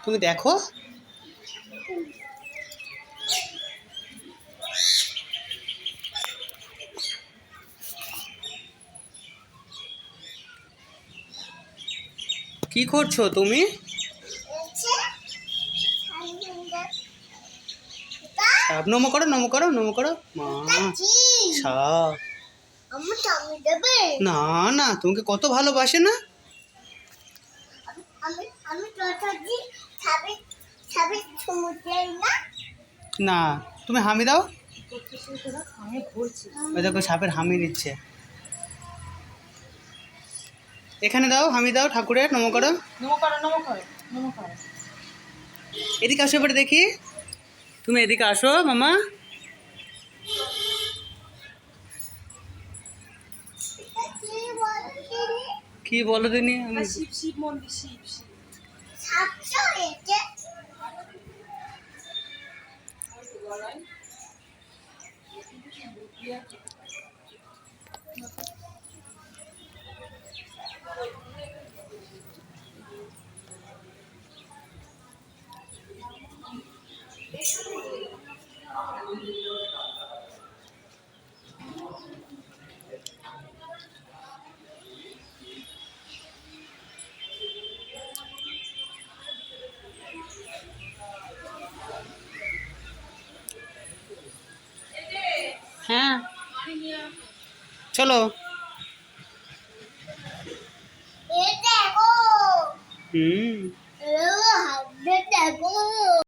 তুমি দেখো। কি করছো তুমি? সাপ নমো করো, নমো করো, নমো করো। মা সাপ। না না, তোমাকে কত ভালোবাসে না। না, তুমি হামি দাও। ওই দেখো সাপের হামি দিচ্ছে। এখানে দাও, হামি দাও, ঠাকুরের নমো করো। নমো করো, নমো করো, নমো করো। এদিকে আসো এবারে দেখি। তুমি এদিকে আসো মামা। কি বলো দিনি? আমি শিব শিব মন্দির, শিব শিব। হ্যাঁ চলো। হুম।